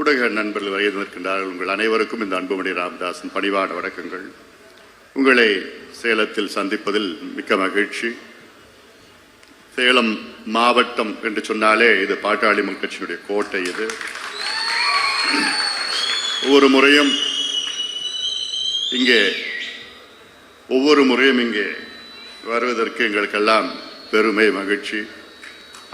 ஊடக நண்பர்கள் வயது நிற்கின்றார்கள். உங்கள் அனைவருக்கும் இந்த அன்புமணி ராமதாஸின் பணிவான வணக்கங்கள். உங்களை சேலத்தில் சந்திப்பதில் மிக்க மகிழ்ச்சி. சேலம் மாவட்டம் என்று சொன்னாலே இது பாட்டாளி மக்கள் கட்சியினுடைய கோட்டை. இது ஒவ்வொரு முறையும் இங்கே வருவதற்கு எங்களுக்கெல்லாம் பெருமை, மகிழ்ச்சி.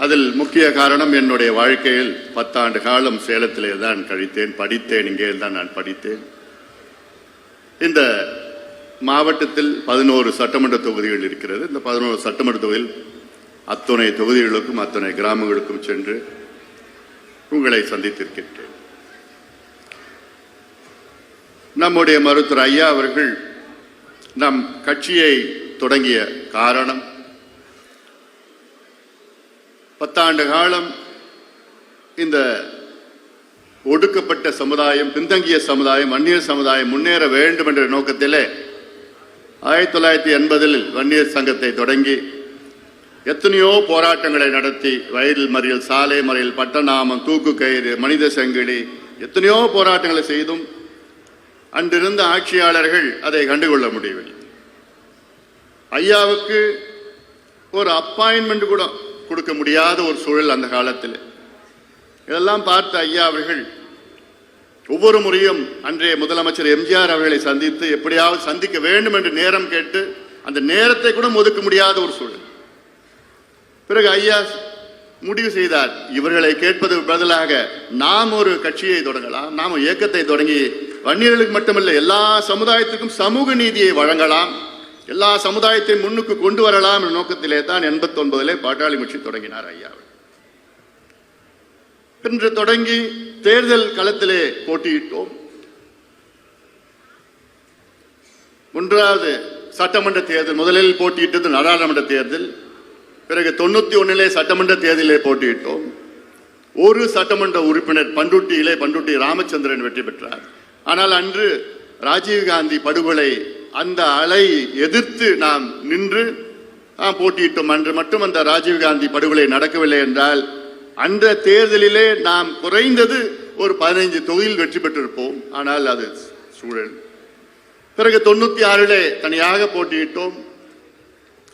அதில் முக்கிய காரணம், என்னுடைய வாழ்க்கையில் 10 ஆண்டு காலம் சேலத்திலே தான் கழித்தேன், படித்தேன். இங்கே தான் நான் படித்தேன். இந்த மாவட்டத்தில் 11 சட்டமன்ற தொகுதிகள் இருக்கிறது. இந்த 11 சட்டமன்ற தொகுதியில் அத்தனை தொகுதிகளுக்கும் அத்தனை கிராமங்களுக்கும் சென்று உங்களை சந்தித்திருக்கின்றேன். நம்முடைய மருத்துவர் ஐயா அவர்கள் நம் கட்சியை தொடங்கிய காரணம், 10 ஆண்டு காலம் இந்த ஒடுக்கப்பட்ட சமுதாயம், பின்தங்கிய சமுதாயம், வன்னியர் சமுதாயம் முன்னேற வேண்டும் என்ற நோக்கத்திலே 1980 வன்னியர் சங்கத்தை தொடங்கி எத்தனையோ போராட்டங்களை நடத்தி, வயல் மறியல், சாலை மறியல், பட்டநாமம், தூக்கு கயிறு, மனித சங்கிலி, எத்தனையோ போராட்டங்களை செய்தும் அன்றிருந்த ஆட்சியாளர்கள் அதை கண்டுகொள்ள முடியவில்லை. ஐயாவுக்கு ஒரு அப்பாயின்மெண்ட் கூட கொடுக்க முடியாத ஒரு சூழல் அந்த காலத்தில். இதெல்லாம் பார்த்த ஐயா அவர்கள் ஒவ்வொரு முறையும் அன்றைய முதலமைச்சர் எம்ஜிஆர் அவர்களை சந்தித்து எப்படியாவது சந்திக்க வேண்டும் என்று நேரம் கேட்டு அந்த நேரத்தை கூட ஒதுக்க முடியாத ஒரு சூழல். பிறகு ஐயா முடிவு செய்தார், இவர்களை கேட்பதற்கு பதிலாக நாம் ஒரு கட்சியை தொடங்கலாம், நாம் இயக்கத்தை தொடங்கி வன்னியர்களுக்கு மட்டுமல்ல எல்லா சமுதாயத்திற்கும் சமூக நீதியை வழங்கலாம், எல்லா சமுதாயத்தையும் முன்னுக்கு கொண்டு வரலாம் என்ற நோக்கத்திலே தான் 89 பாட்டாளி கட்சி தொடங்கினார் ஐயா. இன்று தொடங்கி தேர்தல் களத்திலே போட்டியிட்டோம். 1வது சட்டமன்ற தேர்தல், முதலில் போட்டியிட்டது நாடாளுமன்ற தேர்தல். பிறகு 91 சட்டமன்ற தேர்தலிலே போட்டியிட்டோம். ஒரு சட்டமன்ற உறுப்பினர் பண்டுட்டி ராமச்சந்திரன் வெற்றி பெற்றார். ஆனால் அன்று ராஜீவ்காந்தி படுகொலை, அந்த அலை எதிர்த்து நாம் நின்று போட்டியிட்டோம். அன்று மட்டும் அந்த ராஜீவ்காந்தி படுகொலை நடக்கவில்லை என்றால் அந்த தேர்தலிலே நாம் குறைந்தது ஒரு 15 தொகுதியில் வெற்றி பெற்றிருப்போம். ஆனால் அது சூழல். பிறகு 96 தனியாக போட்டியிட்டோம்.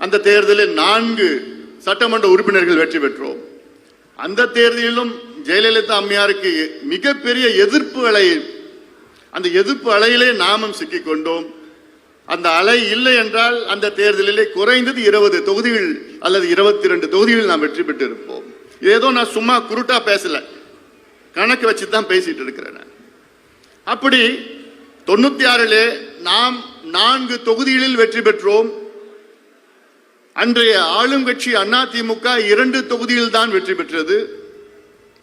அந்த தேர்தலில் 4 சட்டமன்ற உறுப்பினர்கள் வெற்றி பெற்றோம். அந்த தேர்தலிலும் ஜெயலலிதா அம்மையாருக்கு மிகப்பெரிய எதிர்ப்பு அலை, அந்த எதிர்ப்பு அலையிலே நாமும் சிக்கிக்கொண்டோம். அந்த அலை இல்லை என்றால் அந்த தேர்தலிலே குறைந்தது 20 தொகுதிகள் அல்லது 22 தொகுதிகள் நாம் வெற்றி பெற்று இருப்போம். ஏதோ நான் சும்மா குருட்டா பேசல, கணக்கு வச்சு தான் பேசிட்டு இருக்கிறேன். அப்படி 96 நாம் 4 தொகுதிகளில் வெற்றி பெற்றோம். அன்றைய ஆளும் கட்சி அதிமுக 2 தொகுதியில் தான் வெற்றி பெற்றது.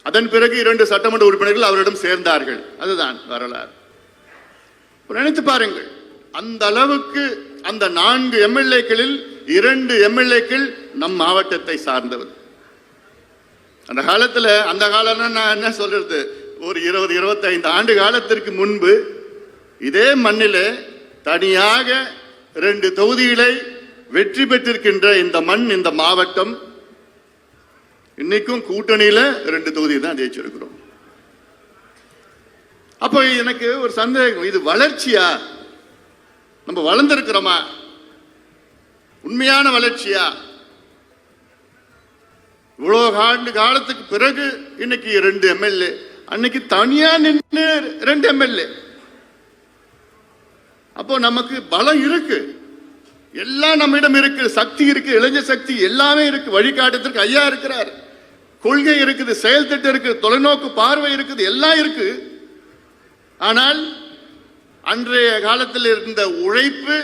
அதன் பிறகு 2 சட்டமன்ற உறுப்பினர்கள் அவரிடம் சேர்ந்தார்கள். அதுதான் வரலாறு. நினைத்து பாருங்கள், அந்த அளவுக்கு அந்த 4 எம்எல்ஏக்களில் 2 எம்எல்ஏக்கள் நம் மாவட்டத்தை சார்ந்தவர். அந்த காலத்தில், அந்த காலம் நான் என்ன சொல்றது, ஒரு 20-25 ஆண்டு காலத்திற்கு முன்பு இதே மண்ணிலே தனியாக 2 தொகுதிகளை வெற்றி பெற்றிருக்கின்ற இந்த மண், இந்த மாவட்டம், இன்னைக்கும் கூட்டணியில 2 தொகுதி தான் ஜெயிச்சிருக்கிறோம். அப்போ எனக்கு ஒரு சந்தேகம், இது வளர்ச்சியா? நம்ம வளர்ந்திருக்கிறோமா? உண்மையான வளர்ச்சியா? இவ்வளவு ஆண்டு காலத்துக்கு பிறகு இன்னைக்கு 2 எம்எல்ஏ, அன்னைக்கு தனியா நின்று 2 எம்எல்ஏ. அப்போ நமக்கு பலம் இருக்கு, எல்லாம் நம்மிடம் இருக்கு, சக்தி இருக்கு, இளைஞர் சக்தி எல்லாமே இருக்கு. வழிகாட்டுறதுக்கு ஐயா இருக்கிறார், கொள்கை இருக்குது, செயல் திட்டம் இருக்கு, தொலைநோக்கு பார்வை இருக்குது, எல்லாம் இருக்கு. ஆனால் அன்றைய காலத்தில் இருந்த உழைப்பு,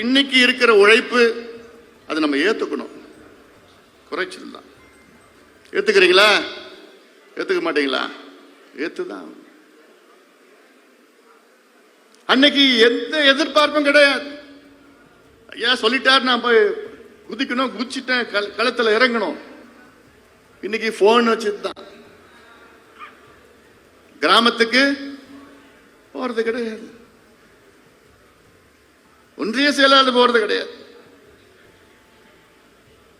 இன்னைக்கு இருக்கிற உழைப்பு, அதை நம்ம ஏத்துக்கணும். குறைச்சல் தான். ஏத்துக்கிறீங்களா? ஏத்துக்க மாட்டீங்களா? ஏத்துதான். அன்னைக்கு எந்த எதிர்பார்ப்பும் கிடையாது. ஐயா சொல்லிட்டார், நான் போய் குதிக்கணும், குதிச்சிட்டேன், களத்தில் இறங்கணும். இன்னைக்கு போன் வச்சுதான் கிராமத்துக்கு போறது கிடையாது, ஒன்றிய செயலாளர் போறது கிடையாது,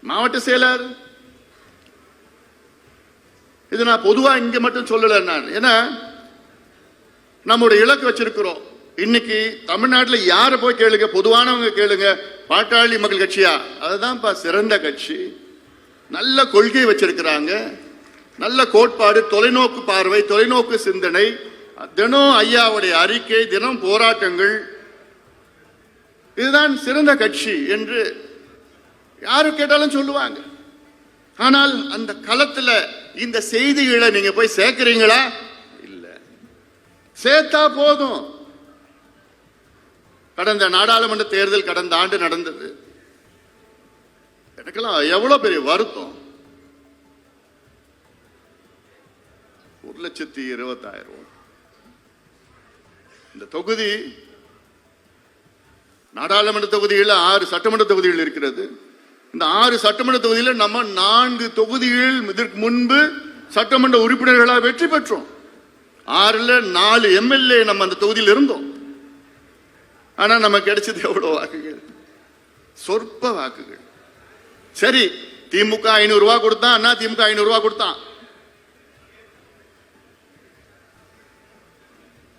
மாவட்ட செயலாளர். இது நான் பொதுவா இங்க மட்டும் சொல்லல. நான் ஏன்னா நம்முடைய இலக்கு வச்சிருக்கிறோம். இன்னைக்கு தமிழ்நாட்டில் யாரை போய் கேளுங்க, பொதுவானவங்க கேளுங்க, பாட்டாளி மக்கள் கட்சியா? அதுதான்ப்பா சிறந்த கட்சி. நல்ல கொள்கை வச்சிருக்கிறாங்க, நல்ல கோட்பாடு, தொலைநோக்கு பார்வை, தொலைநோக்கு சிந்தனை, தினம் ஐயாவுடைய அறிக்கை, தினம் போராட்டங்கள், இதுதான் சிறந்த கட்சி என்று யாரு கேட்டாலும் சொல்லுவாங்க. ஆனால் அந்த களத்துல இந்த செய்திகளை நீங்க போய் சேர்க்கிறீங்களா? இல்ல. சேர்த்தா போதும். கடந்த நாடாளுமன்ற தேர்தல் கடந்த ஆண்டு நடந்தது. எனக்கெல்லாம் எவ்வளவு பெரிய வருத்தம். 1,20,000 இந்த தொகுதி, நாடாளுமன்ற தொகுதியில் 6 சட்டமன்ற தொகுதிகள் இருக்கிறது. இந்த 6 சட்டமன்ற தொகுதியில் நம்ம 4 தொகுதிகள் இதற்கு முன்பு சட்டமன்ற உறுப்பினர்களாக வெற்றி பெற்றோம். 6ல் 4 எம்எல்ஏ நம்ம அந்த தொகுதியில் இருந்தோம். ஆனா நமக்கு கிடைச்சது எவ்வளவு வாக்குகள்? சொற்ப வாக்குகள். சரி, திமுக 500 ரூபாய் கொடுத்தான், அண்ணா திமுக 500 ரூபாய் கொடுத்தான்.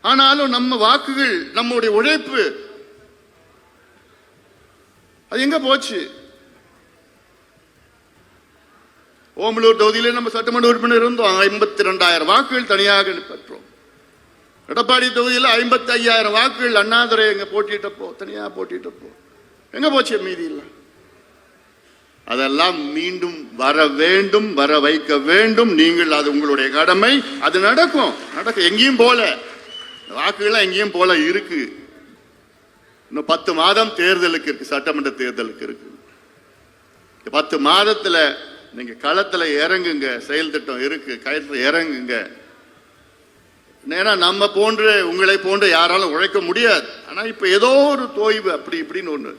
ஆனாலும் நம்ம வாக்குகள், நம்முடைய உழைப்பு அது எங்க போச்சு? ஓமலூர் தொகுதியில நம்ம சட்டமன்ற உறுப்பினர் இருந்தோம், 52,000 வாக்குகள் தனியாக பெற்றோம். எடப்பாடி தொகுதியில் 55,000 வாக்குகள் அண்ணாதுரை எங்க போட்டிட்டப்போ, தனியா போட்டிட்டப்போ எங்க போச்சு மீதி இல்லை? அதெல்லாம் மீண்டும் வர வேண்டும், வர வைக்க வேண்டும். நீங்கள், அது உங்களுடைய கடமை. அது நடக்கும். எங்கேயும் போல வாக்குகள் எங்கேயும் போல இருக்கு. இன்னும் 10 மாதம் தேர்தலுக்கு இருக்கு, சட்டமன்ற தேர்தலுக்கு இருக்கு. 10 மாதத்துல நீங்க களத்துல இறங்குங்க. செயல் திட்டம் இருக்கு, களத்துல இறங்குங்க. ஏன்னா நம்ம போன்ற, உங்களை போன்ற யாராலும் உழைக்க முடியாது. ஆனா இப்ப ஏதோ ஒரு தோய்வு அப்படி இப்படின்னு ஒண்ணு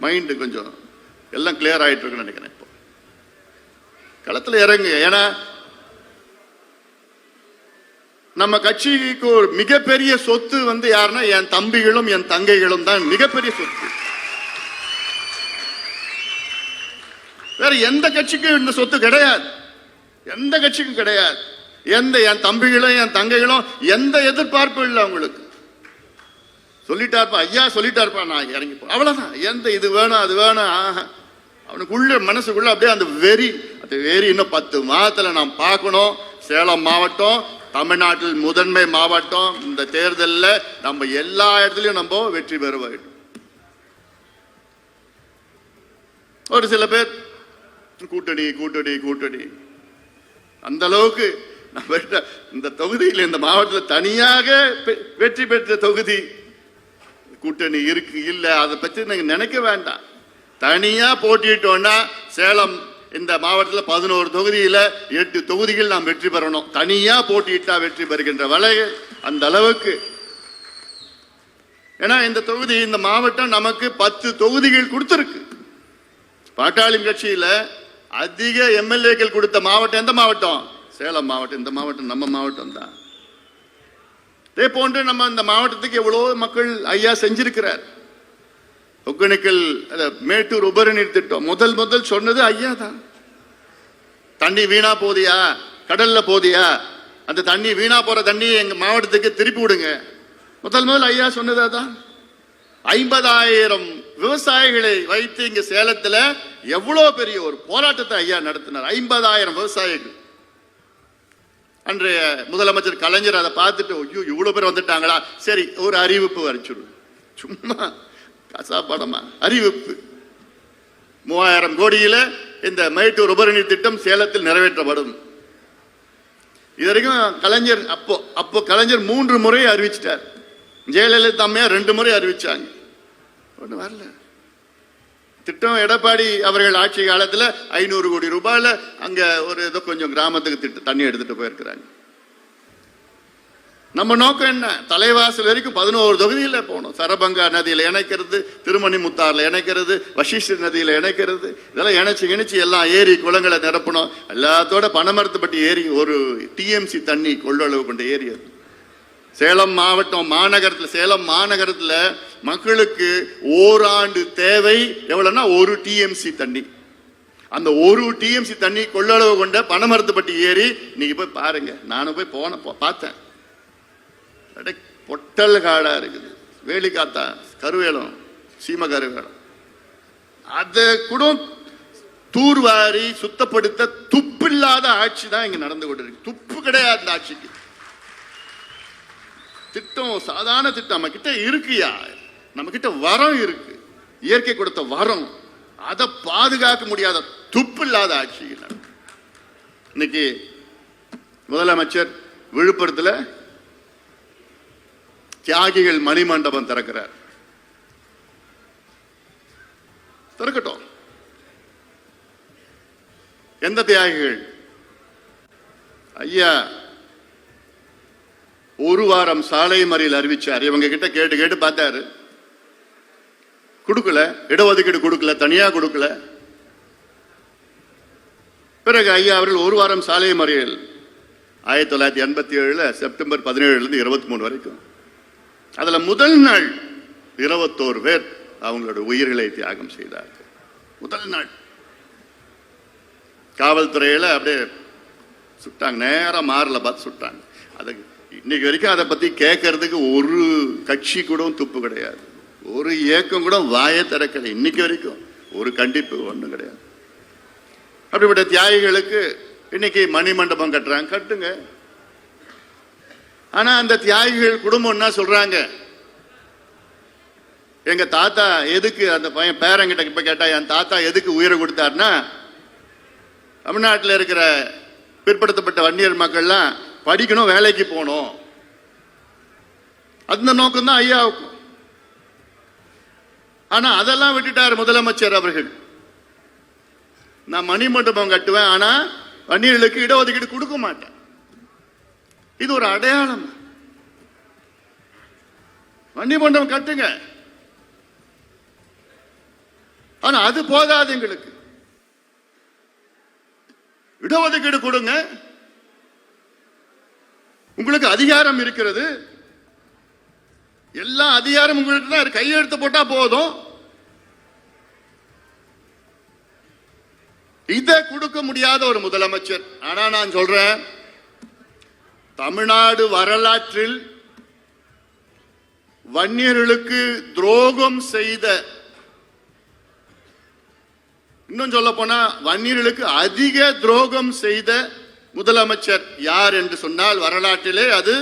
மைண்ட் கொஞ்சம் எல்லாம் கிளியர் ஆயிட்டு இருக்குன்னு நினைக்கிறேன். இப்போ களத்துல இறங்குங்க. ஏன்னா நம்ம கட்சிக்கு ஒரு மிகப்பெரிய சொத்து யாருன்னா என் தம்பிகளும் என் தங்கைகளும் தான் மிகப்பெரிய சொத்து. வேற எந்த கட்சிக்கும் இந்த சொத்து கிடையாது. எந்த கட்சிக்கும் கிடையாது. என் தம்பிகளும் என் தங்கைகளும் எந்த எதிர்பார்ப்பும் இல்லை அவங்களுக்கு. சொல்லிட்டார்ப்பா ஐயா, சொல்லிட்டார்ப்பா, நான் இறங்கி போ, அவ்வளவுதான். எந்த இது வேணும் அது வேணும், அவனுக்குள்ள மனசுக்குள்ள அப்படியே அந்த வெறி இன்னும் 10 மாதத்துல நாம் பார்க்கணும். சேலம் மாவட்டம் தமிழ்நாட்டில் முதன்மை மாவட்டம். இந்த தேர்தலில் நம்ம எல்லா இடத்துலையும் நம்ம வெற்றி பெற வேண்டும். ஒரு சில பேர் கூட்டணி கூட்டணி கூட்டணி, அந்த அளவுக்கு நம்ம இந்த தொகுதியில், இந்த மாவட்டத்தில் தனியாக வெற்றி பெற்ற தொகுதி கூட்டணி இருக்கு இல்ல, அதை பற்றி நீங்க நினைக்க வேண்டாம். தனியா போட்டிட்டோம்னா சேலம் இந்த மாவட்டத்தில் 11 தொகுதியில 8 தொகுதிகள் நாம் வெற்றி பெறணும். தனியா போட்டியிட்டா வெற்றி பெறுகின்ற வலை அந்த அளவுக்கு. ஏன்னா இந்த தொகுதி, இந்த மாவட்டம் நமக்கு 10 தொகுதிகள் கொடுத்திருக்கு. பாட்டாளி கட்சியில அதிக எம்எல்ஏக்கள் கொடுத்த மாவட்டம் எந்த மாவட்டம்? சேலம் மாவட்டம். இந்த மாவட்டம் நம்ம மாவட்டம் தான். இதே போன்று நம்ம இந்த மாவட்டத்துக்கு எவ்வளவு மக்கள் ஐயா செஞ்சிருக்கிறார். ஒகேனக்கல் மேட்டூர் உபரிநீர் திட்டம் முதல் சொன்னது ஐயா தான். தண்ணி வீணா போதியா, கடல்ல போதியா, அந்த தண்ணி வீணா போற தண்ணி எங்க மாவட்டத்துக்கு திருப்பி விடுங்க. முதல் ஐயா சொன்னது அதான். 50,000 விவசாயிகளை வைத்து இங்க சேலத்துல எவ்வளவு பெரிய ஒரு போராட்டத்தை ஐயா நடத்தினார். 50,000 விவசாயிகள். அன்றைய முதலமைச்சர் கலைஞர் அதை பார்த்துட்டு, ஐயோ இவ்வளவு பேர் வந்துட்டாங்களா, சரி ஒரு அறிவிப்பு வரைச்சிடு, சும்மா கசாப்படமா அறிவிப்பு, 3000 கோடியில இந்த மேட்டூர் உபரிநீர் திட்டம் சேலத்தில் நிறைவேற்றப்படும். இதுவரைக்கும் கலைஞர் அப்போ கலைஞர் 3 முறை அறிவிச்சிட்டார். ஜெயலலிதா அம்மையார் 2 முறை அறிவிச்சாங்க, ஒண்ணு வரல. திட்டம் எடப்பாடி அவர்கள் ஆட்சி காலத்தில் 500 கோடி ரூபாயில அங்க ஒரு ஏதோ கொஞ்சம் கிராமத்துக்கு தண்ணி எடுத்துட்டு போயிருக்கிறாங்க. நம்ம நோக்கம் என்ன? தலைவாசல் வரைக்கும் 11 தொகுதியில போகணும். சரபங்கா நதியில இணைக்கிறது, திருமணி முத்தாறுல இணைக்கிறது, வசிஷ்ட நதியில இணைக்கிறது, இதெல்லாம் இணைச்சு எல்லாம் ஏரி குளங்களை நிரப்பணும். எல்லாத்தோட பனமரத்துப்பட்டி ஏரி ஒரு டிஎம்சி தண்ணி கொள்ளளவு கொண்ட ஏரி அது. சேலம் மாவட்டம் மாநகரத்தில், சேலம் மாநகரத்தில் மக்களுக்கு ஓராண்டு தேவை எவ்வளவுன்னா 1 டிஎம்சி தண்ணி. அந்த 1 டிஎம்சி தண்ணி கொள்ளளவு கொண்ட பனமரத்துப்பட்டி ஏரி நீங்க போய் பாருங்க. நானும் போய் பார்த்தேன். பொட்டல் காடா இருக்குது. வேலிக்காத்தா கருவேலம், சீம கருவேலம், அதை கூட தூர்வாரி சுத்தப்படுத்த துப்பில்லாத ஆட்சி தான் இங்க நடந்து கொண்டிருக்கு. துப்பு கிடையாது இந்த ஆட்சிக்கு. திட்டம் சாதாரண திட்டம் நம்ம கிட்ட இருக்குயா, நம்ம கிட்ட வரம் இருக்கு, இயற்கை கொடுத்த வரம், அதை பாதுகாக்க முடியாத துப்பு இல்லாத ஆட்சி. இன்னைக்கு முதலமைச்சர் விழுப்புரத்தில் தியாகிகள் மணிமண்டபம் திறக்கிறார். திறக்கட்டும். எந்த தியாகிகள்? ஐயா ஒரு வாரம் சாலை மறியல் அறிவிச்சார். இவங்க கிட்ட கேட்டு கேட்டு பார்த்தாரு, கொடுக்கல, இடஒதுக்கீடு கொடுக்கல, தனியா கொடுக்கல. பிறகு ஐயா அவர்கள் ஒரு வாரம் சாலை மறியல் 1987 செப்டம்பர் 17 23 வரைக்கும். அதுல முதல் நாள் 21 பேர் அவங்களோட உயிர்களை தியாகம் செய்தார்கள். முதல் நாள் காவல்துறையில அப்படியே சுட்டாங்க, நேரம் மாறல பார்த்து சுட்டாங்க. அது இன்னைக்கு வரைக்கும் அதை பத்தி கேட்கறதுக்கு ஒரு கட்சி கூட துப்பு கிடையாது, ஒரு இயக்கம் கூட வாயை திறக்கல. இன்னைக்கு வரைக்கும் ஒரு கண்டிப்பு ஒன்றும் கிடையாது. அப்படிப்பட்ட தியாகிகளுக்கு இன்னைக்கு மணிமண்டபம் கட்டுறாங்க, கட்டுங்க. ஆனா அந்த தியாகிகள் குடும்பம் என்ன சொல்றாங்க, எங்க தாத்தா எதுக்கு, அந்த பையன் பேரங்கிட்ட இப்ப கேட்டா, என் தாத்தா எதுக்கு உயிரை கொடுத்தாருன்னா, தமிழ்நாட்டில் இருக்கிற பிற்படுத்தப்பட்ட வன்னியர் மக்கள்லாம் படிக்கணும், வேலைக்கு போகணும், அந்த நோக்கம் தான் ஐயாவுக்கும். ஆனா அதெல்லாம் விட்டுட்டார் முதலமைச்சர் அவர்கள். நான் மணிமண்டபம் கட்டுவேன், ஆனா வன்னியர்களுக்கு இடஒதுக்கீடு கொடுக்க மாட்டேன். இது ஒரு அடையாளம். மணிமண்டபம் கட்டுங்க, ஆனா அது போதாது. எங்களுக்கு இடஒதுக்கீடு கொடுங்க, உங்களுக்கு அதிகாரம் இருக்கிறது, எல்லா அதிகாரம் உங்களுக்கு தான், கையெழுத்து போட்டா போதும். இதை கொடுக்க முடியாத ஒரு முதலமைச்சர். ஆனா நான் சொல்றேன், தமிழ்நாடு வரலாற்றில் வன்னியர்களுக்கு துரோகம் செய்த, இன்னும் சொல்ல போனா வன்னியர்களுக்கு அதிக துரோகம் செய்த முதலமைச்சர் யார் என்று சொன்னால் வரலாற்றிலே அது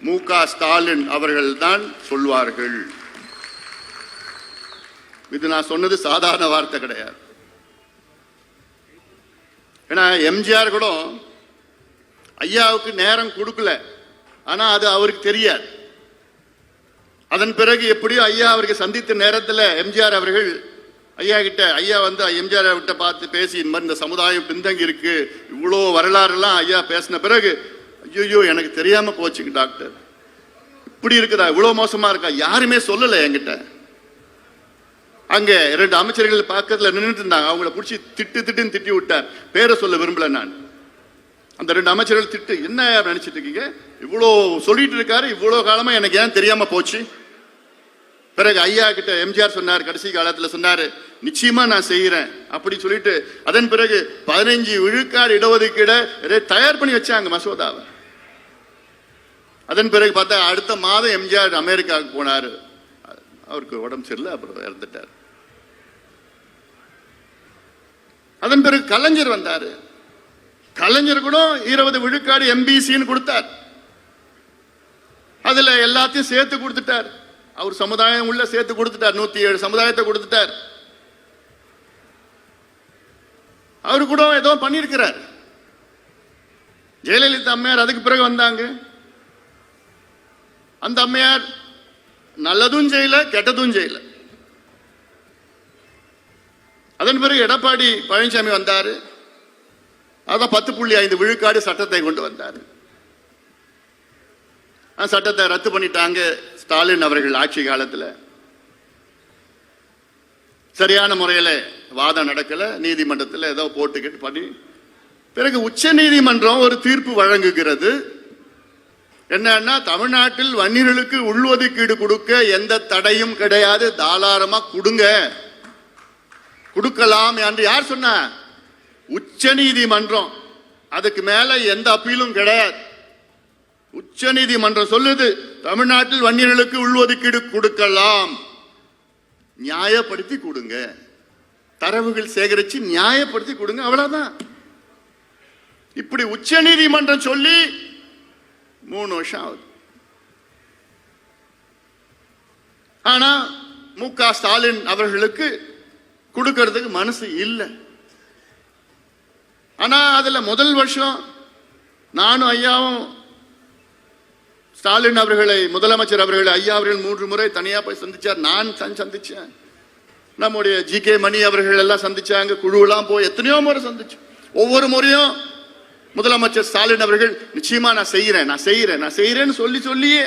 மு.க. ஸ்டாலின் அவர்கள் தான் சொல்வார்கள். இது நான் சொன்னது சாதாரண வார்த்தை கிடையாது. ஏன்னா எம்ஜிஆர் கூட ஐயாவுக்கு நேரம் கொடுக்கல, ஆனா அது அவருக்கு தெரியாது. அதன் பிறகு எப்படியோ ஐயா அவருக்கு சந்தித்த நேரத்தில் எம்ஜிஆர் அவர்கள் ஐயா கிட்ட, ஐயா வந்து எம்ஜிஆர் கிட்ட பார்த்து பேசி, இந்த மாதிரி இந்த சமுதாயம் பின்தங்கி இருக்கு, இவ்வளோ வரலாறுலாம் ஐயா பேசின பிறகு, ஐயோ எனக்கு தெரியாம போச்சுங்க டாக்டர், இப்படி இருக்குதா, இவ்வளோ மோசமா இருக்கா, யாருமே சொல்லலை என்கிட்ட. அங்க 2 அமைச்சர்கள் பக்கத்தில் நின்றுட்டு இருந்தாங்க, அவங்கள பிடிச்சி திட்டுன்னு திட்டி விட்டார். பேரை சொல்ல விரும்பல நான். அந்த 2 அமைச்சர்கள் திட்டு, என்ன நினைச்சிட்டு இருக்கீங்க, இவ்வளோ சொல்லிட்டு இருக்காரு, இவ்வளோ காலமா எனக்கு ஏன் தெரியாம போச்சு. பிறகு ஐயா கிட்ட எம்ஜிஆர் சொன்னார், கடைசி காலத்தில் சொன்னாரு, நிச்சயமா நான் செய்யறேன் அப்படி சொல்லிட்டு, அதன் பிறகு 15 விழுக்காடு இடஒதுக்கீடு தயார் பண்ணி வச்சாங்க மசோதாவை. அதன் பிறகு பார்த்தா அடுத்த மாதம் எம்ஜிஆர் அமெரிக்காவுக்கு போனாரு, அவருக்கு உடம்பு சரியில்லை, அப்புறம் இறந்துட்டார். அதன் பிறகு கலைஞர் வந்தாரு, கலைஞர் கூட 20 விழுக்காடு எம்பிசின்னு கொடுத்தார். அதுல எல்லாத்தையும் சேர்த்து கொடுத்துட்டார், அவர் சமுதாயம் உள்ள சேர்த்து கொடுத்துட்டார், 107 சமுதாயத்தை கொடுத்துட்டார். அவரு கூட ஏதோ பண்ணிருக்கிறார். ஜெயலலிதா அம்மையார் அதுக்கு பிறகு வந்தாங்க. அந்த அம்மையார் நல்லதும் செய்யல, கெட்டதும் செய்யல. அதன் பிறகு எடப்பாடி பழனிசாமி வந்தாரு, அதான் 10.5 விழுக்காடு சட்டத்தை கொண்டு வந்தார். சட்டத்தை ரத்து பண்ணிட்டாங்க ஸ்டாலின் அவர்கள் ஆட்சி காலத்தில். சரியான முறையில் வாதம் நடக்கல, நீதிமன்றத்தில் ஏதோ போட்டுக்கிட்டு பண்ணி, பிறகு உச்ச நீதிமன்றம் ஒரு தீர்ப்பு வழங்குகிறது. என்னன்னா, தமிழ்நாட்டில் வன்னியர்களுக்கு உள்ஒதுக்கீடு கொடுக்க எந்த தடையும் கிடையாது, தாராளமா கொடுங்க, கொடுக்கலாம் என்று யார் சொன்ன? உச்ச நீதிமன்றம். அதுக்கு மேல எந்த அப்பீலும் கிடையாது. உச்ச நீதிமன்றம் சொல்லுது தமிழ்நாட்டில் வன்னியர்களுக்கு உள்ஒதுக்கீடு கொடுக்கலாம், நியாயப்படுத்தி கொடுங்க, தரவுகள் சேகரிச்சு நியாயப்படுத்தி கொடுங்க, அவ்வளவுதான். இப்படி உச்ச நீதிமன்றம் சொல்லி 3 வருஷம் ஆகுது. ஆனா மு.க. ஸ்டாலின் அவர்களுக்கு கொடுக்கிறதுக்கு மனசு இல்லை. ஆனா அதுல முதல் வருஷம் நானும் ஐயாவும் ஸ்டாலின் அவர்களை, முதலமைச்சர் அவர்களை, ஐயா அவர்கள் 3 முறை தனியா போய் சந்திச்சார். நான் சந்திச்சேன். நம்முடைய ஜி.கே. மணி அவர்கள் எல்லாம் சந்திச்சாங்க. குழுவெல்லாம் போய் எத்தனையோ முறை சந்திச்சு. ஒவ்வொரு முறையும் முதலமைச்சர் ஸ்டாலின் அவர்கள் நிச்சயமா நான் செய்யறேன்னு சொல்லியே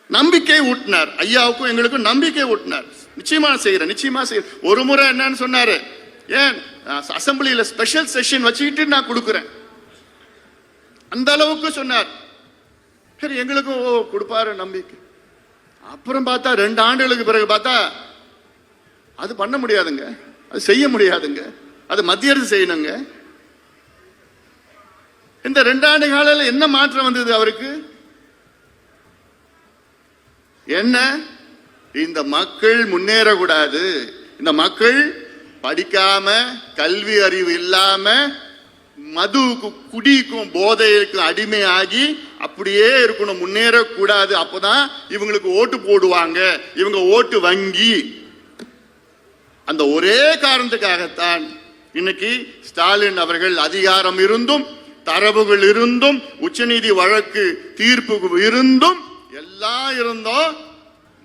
நம்பிக்கை ஊட்டினார். ஐயாவுக்கும் எங்களுக்கும் நம்பிக்கை ஊட்டினார். நிச்சயமா செய்யறேன். ஒரு முறை என்னன்னு சொன்னாரு, ஏன் அசம்பிளியில ஸ்பெஷல் செஷன் வச்சுக்கிட்டு நான் கொடுக்கிறேன், அந்த அளவுக்கு சொன்னார். சரி, எங்களுக்கும் கொடுப்பாரு நம்பிக்கை. அப்புறம் பார்த்தா 2 ஆண்டுகளுக்கு பிறகு பார்த்தா அது பண்ண முடியாதுங்க, அது செய்ய முடியாதுங்க, அது மத்திய அரசு செய்யணுங்க. இந்த 2 ஆண்டு காலையில் என்ன மாற்றம் வந்தது அவருக்கு? என்ன? இந்த மக்கள் முன்னேறக்கூடாது, இந்த மக்கள் படிக்காம கல்வி அறிவு இல்லாம மதுவுக்கும் குடிக்கும் போதைக்கும் அடிமையாகி அப்படியே இருக்கணும், முன்னேறக்கூடாது. அப்பதான் இவங்களுக்கு ஓட்டு போடுவாங்க, இவங்க ஓட்டு வங்கி. அந்த ஒரே காரணத்துக்காகத்தான் இன்னைக்கு ஸ்டாலின் அவர்கள் அதிகாரம் இருந்தும், தரவுகள் இருந்தும், உச்சநீதி வழக்கு தீர்ப்பு இருந்தும், எல்லாம் இருந்தோம்,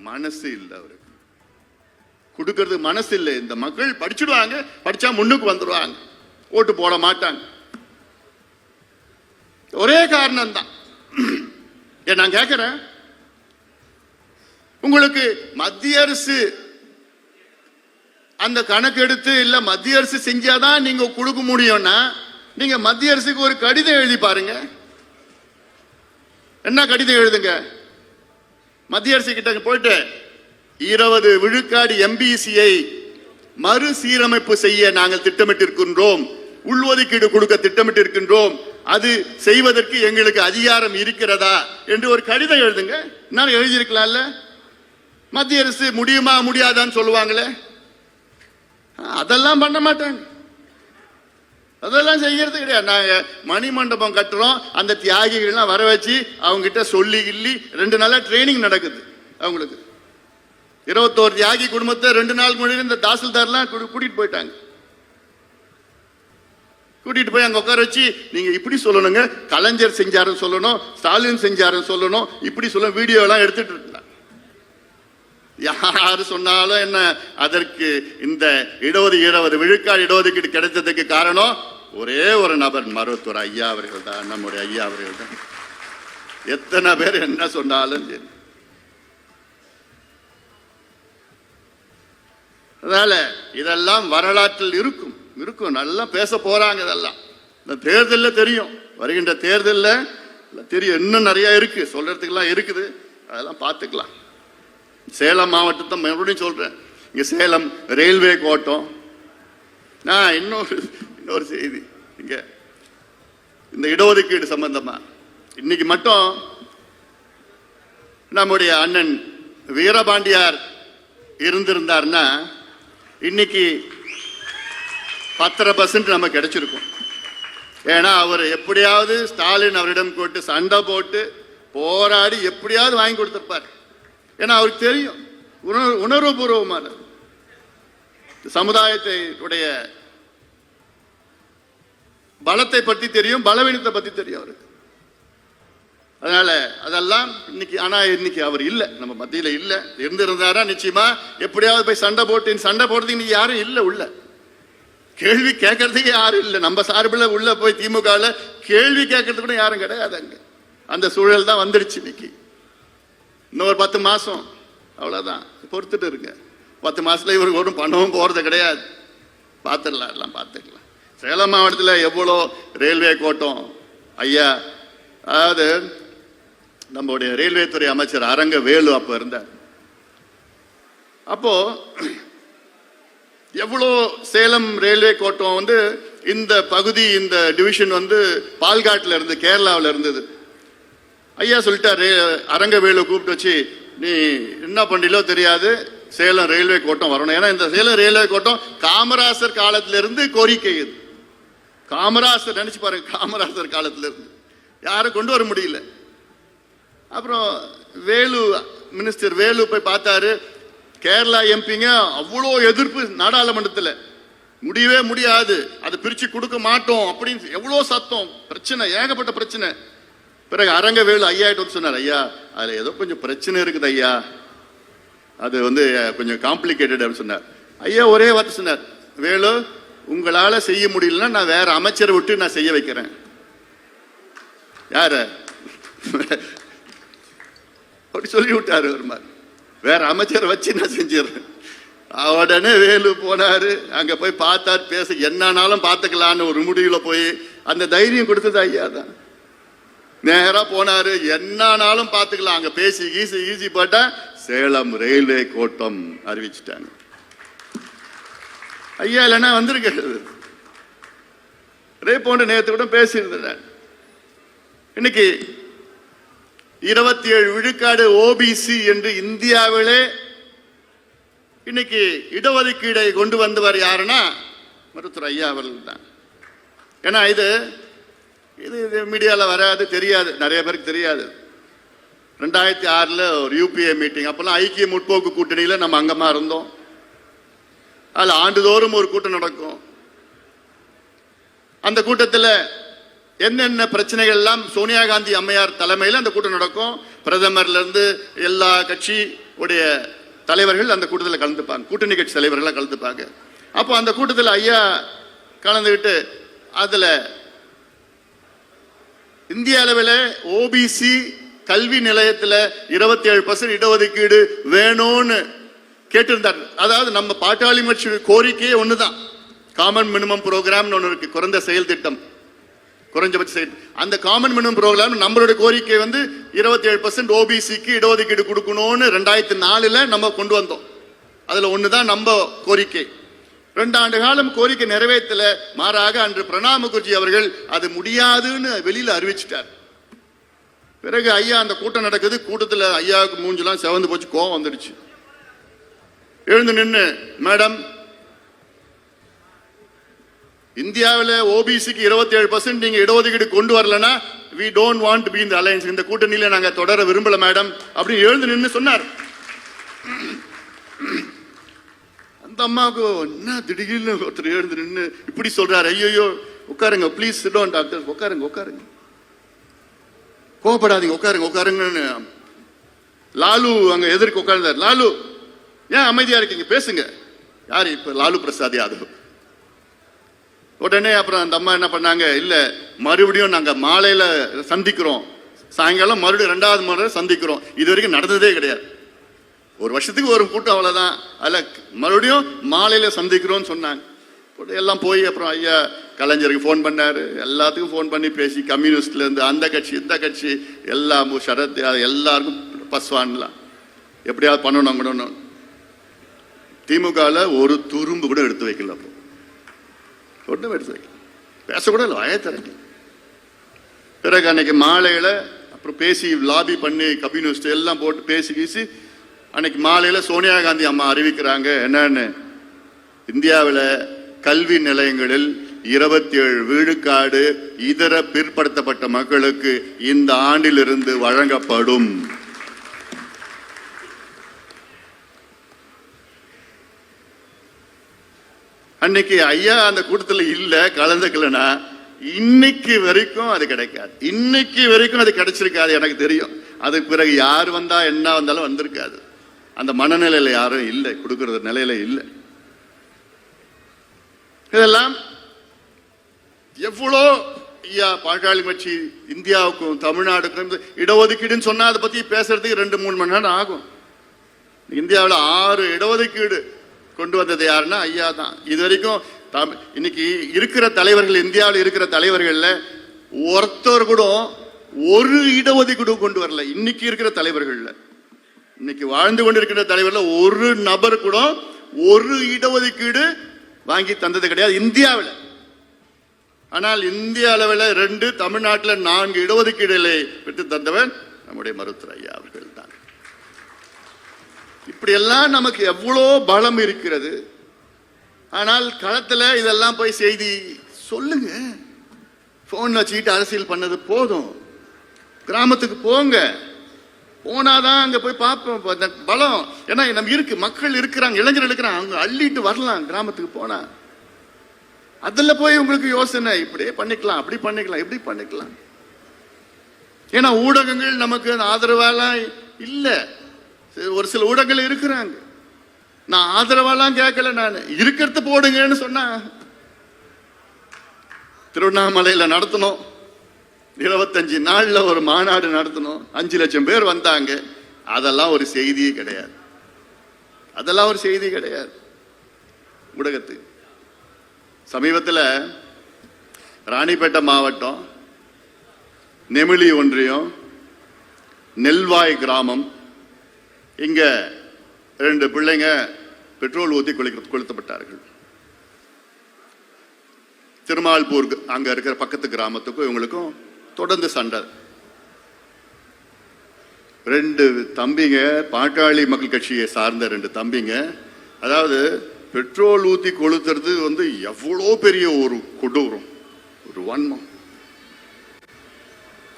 மனசு இல்லை அவருக்கு கொடுக்கிறது, மனசு இல்லை. இந்த மக்கள் படிச்சுடுவாங்க, படிச்சா முன்னுக்கு வந்துடுவாங்க, ஓட்டு போட மாட்டாங்க. ஒரே காரணம் தான். நான் கேட்கிறேன், உங்களுக்கு மத்திய அரசு அந்த கணக்கு எடுத்து இல்ல மத்திய அரசு செஞ்சாதான் நீங்க கொடுக்க முடியும்னா, நீங்க மத்திய அரசுக்கு ஒரு கடிதம் எழுதி பாருங்க. என்ன கடிதம் எழுதுங்க? மத்திய அரசு கிட்ட போயிட்டு 20 விழுக்காடு எம்பிசியை மறுசீரமைப்பு செய்ய நாங்கள் திட்டமிட்டிருக்கின்றோம், உள்ஒதுக்கீடு கொடுக்க திட்டமிட்டிருக்கின்றோம், அது செய்வதற்கு எங்களுக்கு அதிகாரம் இருக்கிறதா என்று ஒரு கடிதம் எழுதுங்க. நான் எழுதியிருக்கலாம்ல. மத்திய அரசு முடியுமா முடியாதான்னு சொல்லுவாங்களே, அதெல்லாம் பண்ண மாட்டாங்க, அதெல்லாம் செய்யறது கிடையாது. நாங்க மணிமண்டபம் கட்டுறோம், அந்த தியாகிகள்லாம் வர வச்சு அவங்க கிட்ட சொல்லி 2 நாளா ட்ரைனிங் நடக்குது. அவங்களுக்கு 21 தியாகி குடும்பத்தை 2 நாள் முன்னாடி இந்த தாசில்தார்லாம் கூட்டிட்டு போயிட்டாங்க. கூட்டிட்டு போய் அங்க உட்கார வச்சு நீங்க இப்படி சொல்லணுங்க, கலைஞர் செஞ்சாருன்னு சொல்லணும், ஸ்டாலின் செஞ்சாருன்னு சொல்லணும், இப்படி சொல்ல வீடியோ எல்லாம் எடுத்துட்டு இருந்தாங்க. யாரு சொன்னாலும் என்ன, அதற்கு இந்த 20 விழுக்காடு இடஒதுக்கீடு கிடைத்ததுக்கு காரணம் ஒரே ஒரு நபர், மருத்துவர் ஐயா அவர்கள் தான், நம்முடைய ஐயா அவர்கள் தான். எத்தனை பேர் என்ன சொன்னாலும் சரி. அதனால இதெல்லாம் வரலாற்றில் இருக்கும், நல்லா பேச போறாங்க. இதெல்லாம் இந்த தேர்தலில் தெரியும், வருகின்ற தேர்தலில் தெரியும். இன்னும் நிறைய இருக்கு, சொல்றதுக்கெல்லாம் இருக்குது, அதெல்லாம் பார்த்துக்கலாம். சேலம் மாவட்டத்தை மறுபடியும் சொல்றேன், இங்க சேலம் ரயில்வே கோட்டம். நான் இன்னொரு செய்தி, இங்க இந்த இடஒதுக்கீடு சம்பந்தமா இன்னைக்கு மட்டும் நம்முடைய அண்ணன் வீரபாண்டியார் இருந்திருந்தார்னா இன்னைக்கு 10% நமக்கு கிடைச்சிருக்கும். ஏன்னா அவர் எப்படியாவது ஸ்டாலின் அவரிடம் போட்டு சண்டை போட்டு போராடி எப்படியாவது வாங்கி கொடுத்திருப்பார். ஏன்னா அவருக்கு தெரியும், உணர்வுபூர்வமான சமுதாயத்தையுடைய பலத்தை பற்றி தெரியும், பலவீனத்தை பற்றி தெரியும் அவருக்கு. அதனால அதெல்லாம் இன்னைக்கு, ஆனா இன்னைக்கு அவர் இல்லை, நம்ம மத்தியில இல்லை. இருந்திருந்தாரா நிச்சயமா எப்படியாவது போய் சண்டை போடுறதுக்கு இன்னைக்கு யாரும் இல்லை, உள்ள கேள்வி கேட்கறதுக்கு யாரும் இல்லை. நம்ம சார்பில் உள்ள போய் திமுகவில் கேள்வி கேட்கறதுக்கு கூட யாரும் கிடையாது. அங்க அந்த சூழல் தான் வந்துடுச்சு. இன்னைக்கு இன்னொரு 10 மாசம் அவ்வளவுதான், பொறுத்துட்டு இருங்க. 10 மாசத்துல இவருக்கு ஒன்றும் பண்ணவும் போறது கிடையாது. பார்த்துடலாம், எல்லாம் பார்த்துக்கலாம். சேலம் மாவட்டத்தில் எவ்வளோ ரயில்வே கோட்டம் ஐயா, அதாவது நம்முடைய ரயில்வே துறை அமைச்சர் அரங்க வேலு அப்ப இருந்தார். அப்போ எவ்வளோ சேலம் ரயில்வே கோட்டம் இந்த பகுதி, இந்த டிவிஷன் பால்காட்டில் இருந்து, கேரளாவில் இருந்தது. ஐயா சொல்லிட்டாரு, அரங்கவேலு கூப்பிட்டு வச்சு, நீ என்ன பண்ணீங்களோ தெரியாது, சேலம் ரயில்வே கோட்டம் வரணும். ஏன்னா இந்த சேலம் ரயில்வே கோட்டம் காமராசர் காலத்திலிருந்து கோரிக்கை. இது காமராசர் நினைச்சு பாருங்க, காமராசர் காலத்திலிருந்து யாரும் கொண்டு வர முடியல. அப்புறம் வேலு மினிஸ்டர் வேலு போய் பார்த்தாரு. கேரளா எம்பிங்க அவ்வளோ எதிர்ப்பு நாடாளுமன்றத்தில், முடியவே முடியாது, அதை பிரிச்சு கொடுக்க மாட்டோம் அப்படின்னு எவ்வளோ சத்தம், பிரச்சனை, ஏகப்பட்ட பிரச்சனை. பிறகு அரங்கவேலு ஐயா கிட்ட சொன்னார், ஐயா அதுல ஏதோ கொஞ்சம் பிரச்சனை இருக்குது ஐயா, அது கொஞ்சம் காம்ப்ளிகேட்டட் அப்படின்னு சொன்னார். ஐயா ஒரே வார்த்தை சொன்னார், வேலு உங்களால செய்ய முடியலன்னா நான் வேற அமைச்சரை விட்டு நான் செய்ய வைக்கிறேன். யார அப்படி சொல்லி விட்டாரு. ஒரு மாதிரி வேற அமைச்சரை வச்சு நான் செஞ்சிடறேன். உடனே வேலு போனாரு, அங்க போய் பார்த்தார், பேச என்னானாலும் பார்த்துக்கலான்னு ஒரு முடிவுல போய் அந்த தைரியம் கொடுத்தது ஐயா தான். நேரா போனாரு, என்னானாலும் பார்த்துக்கலாம், அங்க பேசி ஈசி போட்டா சேலம் ரயில்வே கோட்டம் அறிவிச்சுட்டாங்க. ஐயா இல்லைன்னா வந்திருக்கிறது. போன்ற நேரத்தை கூட பேசியிருந்தேன். இன்னைக்கு 27 விழுக்காடு ஓபிசி என்று இந்தியாவிலே இன்னைக்கு இடஒதுக்கீடை கொண்டு வந்தவர் யாருன்னா மருத்துவர் ஐயா அவர்கள் தான். ஏன்னா இது மீடியாவில் வராது, தெரியாது, நிறைய பேருக்கு தெரியாது. 2006 ஒரு யூபிஏ மீட்டிங், அப்பெல்லாம் ஐக்கிய முற்போக்கு கூட்டணியில் நம்ம அங்கமா இருந்தோம். அதில் ஆண்டுதோறும் ஒரு கூட்டம் நடக்கும். அந்த கூட்டத்தில் என்னென்ன பிரச்சனைகள் எல்லாம் சோனியா காந்தி அம்மையார் தலைமையில் அந்த கூட்டம் நடக்கும். பிரதமர்ல இருந்து எல்லா கட்சி உடைய தலைவர்கள் அந்த கூட்டத்தில் கலந்துப்பாங்க, கூட்டணி கட்சி தலைவர்கள் கலந்துப்பாங்க. அப்போ அந்த கூட்டத்தில் ஐயா கலந்துக்கிட்டு அதுல இந்திய அளவில் ஓபிசி கல்வி நிலையத்தில் 27% இடஒதுக்கீடு வேணும்னு கேட்டிருந்தார். அதாவது நம்ம பாட்டாளி கட்சி கோரிக்கையே ஒண்ணுதான், காமன் மினிமம் ப்ரோக்ராம் ஒன்று இருக்கு, குறைந்த செயல் திட்டம், குறைஞ்சபட்ச செயல். அந்த காமன் மினிமம் ப்ரோக்ராம் நம்மளுடைய கோரிக்கை 27% ஓபிசிக்கு இடஒதுக்கீடு கொடுக்கணும்னு 2004 நம்ம கொண்டு வந்தோம். அதுல ஒண்ணுதான் நம்ம கோரிக்கை. 2 ஆண்டு காலம் கோரிக்கை நிறைவேற்றல. மாறாக அன்று பிரணாப் முகர்ஜி அவர்கள் அது முடியாதுன்னு வெளியில அறிவிச்சிட்டார். பிறகு ஐயா அந்த கூட்டம் நடக்குது. கூட்டத்தில் ஐயாவுக்கு மூஞ்செல்லாம் செவந்து போச்சு, கோவம் வந்துடுச்சு. எழுந்து நின்று, மேடம் இந்தியாவில் ஓபிசிக்கு 27% நீங்க இடஒதுக்கீடு கொண்டு வரலன்னா we don't want to be in the alliance, இந்த கூட்டணியில நாங்க தொடர விரும்பல மேடம் அப்படின்னு எழுந்து நின்று சொன்னார். அந்த அம்மாவுக்கு என்ன திடீர்னு ஒருத்தர் எழுந்து நின்று இப்படி சொல்றாரு, ஐயோ உட்காருங்க ப்ளீஸ் சிட் டவுன் டாக்டர், உட்காருங்க, கோவப்படாதீங்க, உட்காருங்கன்னு லாலு அங்க எதிர்க்க உட்கார்ந்தார். லாலு ஏன் அமைதியா இருக்கீங்க, பேசுங்க. யாரு? இப்ப லாலு பிரசாத் யாதவ். உடனே அப்புறம் அந்த அம்மா என்ன பண்ணாங்க, இல்ல மறுபடியும் நாங்க மாலையில சந்திக்கிறோம், சாயங்காலம் மறுபடியும் 2வது முறை சந்திக்கிறோம், இது வரைக்கும் நடந்ததே கிடையாது, ஒரு வருஷத்துக்கு ஒரு கூட்டம் அவ்வளவுதான், அதுல மறுபடியும் மாலையில சந்திக்கிறோம்னு சொன்னாங்க. எல்லாம் போய் அப்புறம் ஐயா கலைஞருக்கு ஃபோன் பண்ணாரு, எல்லாத்துக்கும் ஃபோன் பண்ணி பேசி, கம்யூனிஸ்ட்ல இருந்து அந்த கட்சி இந்த கட்சி எல்லாம் சரத் எல்லாருக்கும் பஸ்வான்லாம் எப்படியாவது பண்ணணும். திமுகவில் ஒரு துரும்பு கூட எடுத்து வைக்கல, அப்போ ஒன்றும் எடுத்து வைக்கல, பேசக்கூட இல்லை, வயத்தரங்க. பிறகு அன்னைக்கு மாலையில அப்புறம் பேசி லாபி பண்ணி கம்யூனிஸ்ட் எல்லாம் போட்டு பேசி அன்னைக்கு மாலையில சோனியா காந்தி அம்மா அறிவிக்கிறாங்க என்னன்னு, இந்தியாவில் கல்வி நிலையங்களில் 27 விழுக்காடு இதர பிற்படுத்தப்பட்ட மக்களுக்கு இந்த ஆண்டிலிருந்து வழங்கப்படும். அன்னைக்கு ஐயா அந்த கூட்டத்தில் இல்ல, கலந்துக்கலனா இன்னைக்கு வரைக்கும் அது கிடைக்காது, இன்னைக்கு வரைக்கும் அது கிடைச்சிருக்காது, எனக்கு தெரியும். அதுக்கு பிறகு யார் வந்தா என்ன வந்தாலும் வந்திருக்காது. அந்த மனநிலையில யாரும் இல்லை, கொடுக்கறது நிலையில இல்லை. இதெல்லாம் எவ்வளோ ஐயா பாட்டாளி கட்சி இந்தியாவுக்கும் தமிழ்நாடுக்கும் இடஒதுக்கீடுன்னு சொன்னா அதை பத்தி பேசுறதுக்கு 2-3 மணி நேரம் ஆகும். இந்தியாவில் 6 இடஒதுக்கீடு கொண்டு வந்தது யாருன்னா ஐயா தான். இது வரைக்கும் இன்னைக்கு இருக்கிற தலைவர்கள், இந்தியாவில் இருக்கிற தலைவர்கள்ல ஒருத்தர் கூட ஒரு இடஒதுக்கீடு கொண்டு வரல. இன்னைக்கு இருக்கிற தலைவர்கள்ல, இன்னைக்கு வாழ்ந்து கொண்டிருக்கிற தலைவர்ல ஒரு நபர் கூட ஒரு இடஒதுக்கீடு வாங்கி தந்தது கிடையாது இந்தியாவில். ஆனால் இந்திய அளவில் 2, தமிழ்நாட்டில் 4 இடஒதுக்கீடுகளை பெற்று தந்தவன் நம்முடைய மருத்துவர் ஐயா அவர்கள் தான். இப்படி எல்லாம் நமக்கு எவ்வளோ பலம் இருக்கிறது. ஆனால் களத்தில் இதெல்லாம் போய் செய்தி சொல்லுங்க. போன் வச்சுக்கிட்டு அரசியல் பண்ணது போதும். கிராமத்துக்கு போங்க, போனாதான் அங்க போய் பார்ப்போம் பலம். ஏன்னா நம்ம இருக்கு, மக்கள் இருக்கிறாங்க, இளைஞர்கள் இருக்கிறாங்க, அவங்க அள்ளிட்டு வரலாம். கிராமத்துக்கு போனா அதுல போய் உங்களுக்கு யோசனை இப்படியே பண்ணிக்கலாம், அப்படி பண்ணிக்கலாம், இப்படி பண்ணிக்கலாம். ஏன்னா ஊடகங்கள் நமக்கு ஆதரவாலாம் இல்ல. ஒரு சில ஊடகங்கள் இருக்கிறாங்க. நான் ஆதரவாலாம் கேட்கல, நான் இருக்கிறத போடுங்கன்னு சொன்னா. திருவண்ணாமலையில நடத்தணும், 25 நாள்ல ஒரு மாநாடு நடத்தணும், 5 லட்சம் பேர் வந்தாங்க. அதெல்லாம் ஒரு செய்தியே கிடையாது. அதெல்லாம் ஒரு செய்தி கிடையாது ஊடகத்துக்கு. சமீபத்தில் ராணிப்பேட்டை மாவட்டம், நெமிலி ஒன்றியம், நெல்வாய் கிராமம், இங்க 2 பிள்ளைங்க பெட்ரோல் ஊற்றி கொளுத்தப்பட்டார்கள். திருமால்பூர் அங்க இருக்கிற பக்கத்து கிராமத்துக்கும் இவங்களுக்கும் தொடர்ந்து சண்டை. 2 தம்பிங்க, பாட்டாளி மக்கள் கட்சியை சார்ந்த 2 தம்பிங்க. அதாவது பெட்ரோல் ஊத்தி கொளுத்துறது எவ்வளோ பெரிய ஒரு கொடூரம், ஒரு வன்மம்.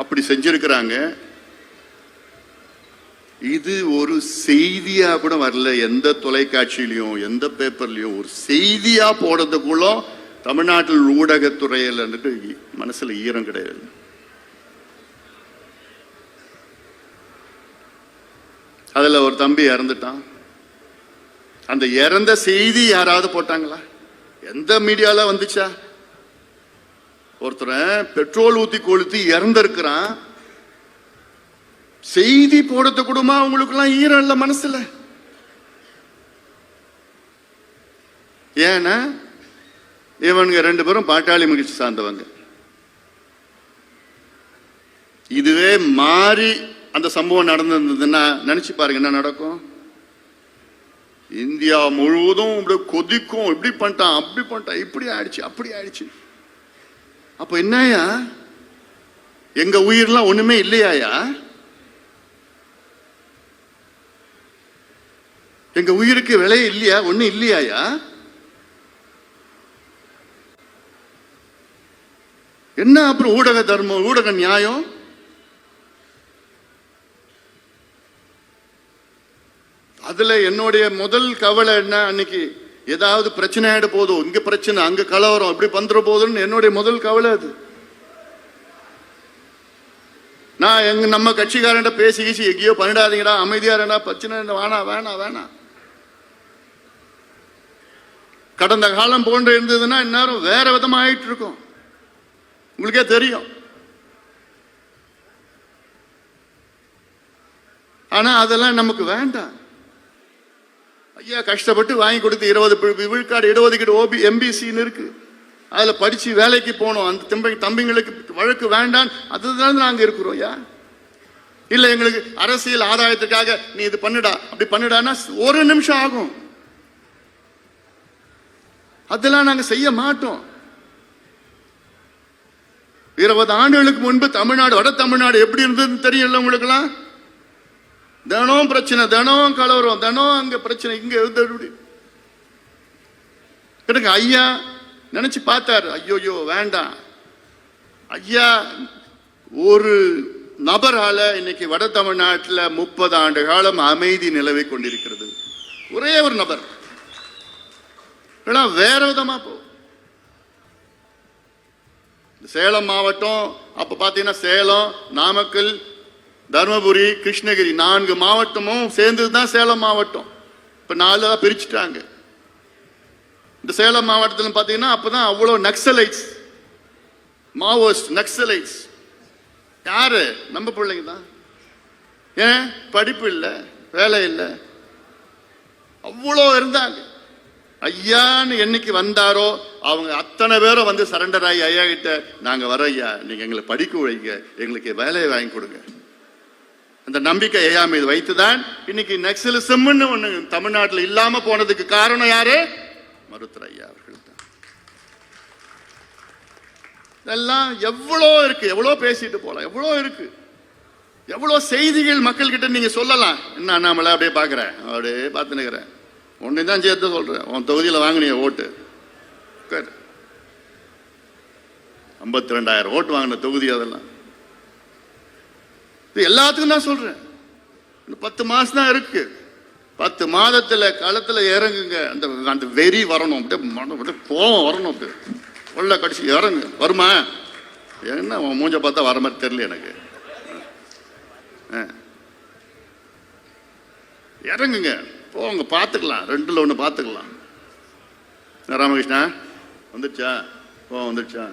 அப்படி செஞ்சிருக்கிறாங்க. இது ஒரு செய்தியா கூட வரல, எந்த தொலைக்காட்சியிலையும் எந்த பேப்பர்லயும். ஒரு செய்தியா போடுறதுக்குள்ள தமிழ்நாட்டில் ஊடகத்துறையில் மனசுல ஈரம் கிடையாது. அதுல ஒரு தம்பி இறந்துட்டான். அந்த இறந்த செய்தி யாராவது போட்டாங்களா? எந்த மீடியால வந்துச்சா? ஒருத்தர் பெட்ரோல் ஊத்தி கொளுத்தி இறந்திருக்கிறான், செய்தி போடுறது கூடமா உங்களுக்கு எல்லாம் ஈரம் இல்ல மனசுல? ஏன்னா இவனுங்க 2 பேரும் பாட்டாளி மகிழ்ச்சி சார்ந்தவங்க. இதுவே மாறி அந்த சம்பவம் நடந்திருந்ததுன்னா நினைச்சு பாருங்க என்ன நடக்கும். இந்தியா முழுவதும் இப்படி கொதிக்கும். இப்படி பண்ணிட்டான், அப்படி பண்ணிட்டான், இப்படி ஆயிடுச்சு, அப்படி ஆயிடுச்சு. அப்ப என்னயா, எங்க உயிர்லாம் ஒண்ணுமே இல்லையாயா? எங்க உயிருக்கு விலை இல்லையா? ஒண்ணு இல்லையாயா? என்ன அப்புறம் ஊடக தர்மம், ஊடக நியாயம்? அதுல என்னுடைய முதல் கவலை என்ன, அன்னைக்கு ஏதாவது பிரச்சனை ஆயிட போதும், இங்க பிரச்சனை, அங்க கலவரம், இப்படி பந்துற போதுன்னு என்னுடைய முதல் கவலை அது. நான் நம்ம கட்சிக்காரன் பேசி எங்கேயோ பண்ணிடாதீங்கடா, அமைதியா இருந்தா, பிரச்சனை வேணாம் வேணாம் வேணாம். கடந்த காலம் போன்று இருந்ததுன்னா இந்நேரம் வேற விதமா ஆயிட்டு இருக்கும், உங்களுக்கே தெரியும். ஆனா அதெல்லாம் நமக்கு வேண்டாம். ஐயா கஷ்டப்பட்டு வாங்கி கொடுத்து 20 விழுக்காடு இடஒதுக்கீடு எம்பிசின்னு இருக்கு, அதுல படிச்சு வேலைக்கு போனோம். அந்த தம்பிங்களுக்கு வழக்கு வேண்டாம், அதுதான் நாங்க இருக்கிறோம். யா இல்ல எங்களுக்கு அரசியல் ஆதாயத்துக்காக நீ இது பண்ணுடா, அப்படி பண்ணுடான்னா 1 நிமிஷம் ஆகும். அதெல்லாம் நாங்க செய்ய மாட்டோம். 20 ஆண்டுகளுக்கு முன்பு தமிழ்நாடு, வட தமிழ்நாடு எப்படி இருந்ததுன்னு தெரியல உங்களுக்குலாம். தினம் பிரச்சனை, தினம் கலவரம், தினம் அங்க பிரச்சனை, இங்க எனக்கு ஐயா நினைச்சு பார்த்தாரு. ஐயோ வேண்டாம் ஐயா, ஒரு நபரால இன்னைக்கு வட தமிழ்நாட்டில் 30 ஆண்டு காலம் அமைதி நிலவை கொண்டிருக்கிறது. ஒரே ஒரு நபர். வேற விதமா போ. சேலம் மாவட்டம் அப்ப பாத்தீங்கன்னா சேலம், நாமக்கல், தர்மபுரி, கிருஷ்ணகிரி 4 மாவட்டமும் சேர்ந்ததுதான் சேலம் மாவட்டம். இப்ப 4 பிரிச்சுட்டாங்க. இந்த சேலம் மாவட்டத்தில் பாத்தீங்கன்னா அப்பதான் அவ்வளவு நக்சலைட்ஸ், மாவோயிஸ்ட் நக்சலைட்ஸ். யாரு? நம்ம பிள்ளைங்க தான். ஏன்? படிப்பு இல்லை, வேலை இல்லை, அவ்வளோ இருந்தாங்க. ஐயான்னு என்னைக்கு வந்தாரோ அவங்க அத்தனை பேரும் வந்து சரண்டர் ஆகி ஐயா கிட்ட, நாங்க வர ஐயா, நீங்க எங்களை படிக்க வைங்க, எங்களுக்கு வேலையை வாங்கி கொடுங்க. அந்த நம்பிக்கை ஐயா மீது வைத்துதான் இன்னைக்கு நக்சலிசம்னு ஒண்ணு தமிழ்நாட்டில் இல்லாம போனதுக்கு காரணம் யாரு? மருத்துவர் ஐயா அவர்கள் தான். இதெல்லாம் எவ்வளோ இருக்கு, எவ்வளோ பேசிட்டு போகலாம், எவ்வளோ இருக்கு, எவ்வளோ செய்திகள் மக்கள் கிட்ட நீங்க சொல்லலாம். என்ன அண்ணாமலை அப்படியே பார்க்குறேன், அப்படியே பார்த்து நிற்கிறேன். ஒன்னு தான் சேர்த்து சொல்றேன், உன் தொகுதியில் வாங்கினிய ஓட்டு 52,000 ஓட்டு வாங்கின தொகுதி. அதெல்லாம் இது எல்லாத்துக்கும் தான் சொல்றேன். 10 மாசம் தான் இருக்கு. 10 மாதத்துல களத்துல இறங்குங்க. அந்த வெறி வரணும், அப்படியே கோவம் வரணும், அப்படியே உள்ள கடிச்சு இறங்கு. வருமா? என்ன உன் மூஞ்ச பார்த்தா வர மாதிரி தெரியல எனக்கு. இறங்குங்க, போங்க, பார்த்துக்கலாம். 2ல் 1 பார்த்துக்கலாம். ராமகிருஷ்ணா வந்துடுச்சா? வந்துடுச்சா?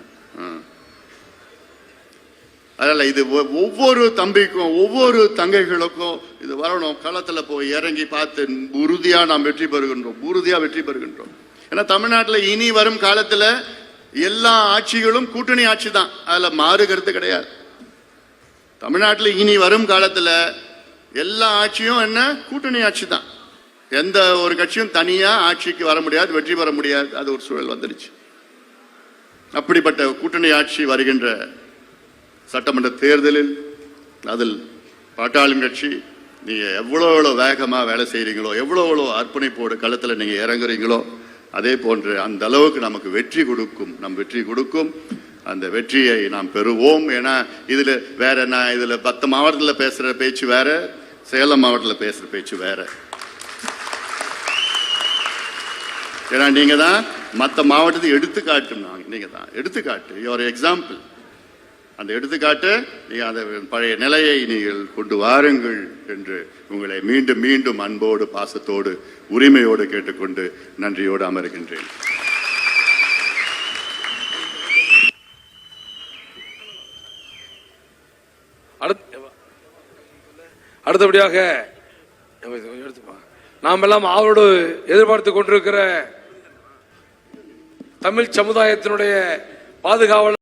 அதனால இது ஒவ்வொரு தம்பிக்கும் ஒவ்வொரு தங்கைகளுக்கும் இது வரணும். களத்தில் போய் இறங்கி பார்த்து உறுதியாக நாம் வெற்றி பெறுகின்றோம், உறுதியாக வெற்றி பெறுகின்றோம். ஏன்னா தமிழ்நாட்டில் இனி வரும் காலத்தில் எல்லா ஆட்சிகளும் கூட்டணி ஆட்சி தான், அதில் மாறு கருத்து கிடையாது. தமிழ்நாட்டில் இனி வரும் காலத்தில் எல்லா ஆட்சியும் என்ன, கூட்டணி ஆட்சி தான். எந்த ஒரு கட்சியும் தனியா ஆட்சிக்கு வர முடியாது, வெற்றி பெற முடியாது. அது ஒரு சூழல் வந்துடுச்சு. அப்படிப்பட்ட கூட்டணி ஆட்சி வருகின்ற சட்டமன்ற தேர்தலில் அதில் பாட்டாளி கட்சி நீங்க எவ்வளோ வேகமாக வேலை செய்கிறீங்களோ, எவ்வளோ அர்ப்பணிப்போடு களத்தில் நீங்க இறங்குறீங்களோ, அதே போன்று அந்த அளவுக்கு நமக்கு வெற்றி கொடுக்கும். நம் வெற்றி கொடுக்கும். அந்த வெற்றியை நாம் பெறுவோம். ஏன்னா இதுல வேற என்ன, இதுல 10 மாவட்டத்தில் பேசுற பேச்சு வேற, சேலம் மாவட்டத்தில் பேசுற பேச்சு வேற. ஏன்னா நீங்க தான் மற்ற மாவட்டத்தை எடுத்துக்காட்டு, நீங்க தான் எடுத்துக்காட்டு, யுவர் எக்ஸாம்பிள். அந்த எடுத்துக்காட்டு நீங்க அந்த பழைய நிலையை நீங்கள் கொண்டு வாருங்கள் என்று உங்களை மீண்டும் மீண்டும் அன்போடு பாசத்தோடு உரிமையோடு கேட்டுக்கொண்டு நன்றியோடு அமர்கின்றேன். அடுத்தபடியாக நாம் எல்லாம் அவரோடு எதிர்பார்த்து கொண்டிருக்கிற தமிழ் சமுதாயத்தினுடைய பாதுகாவலர்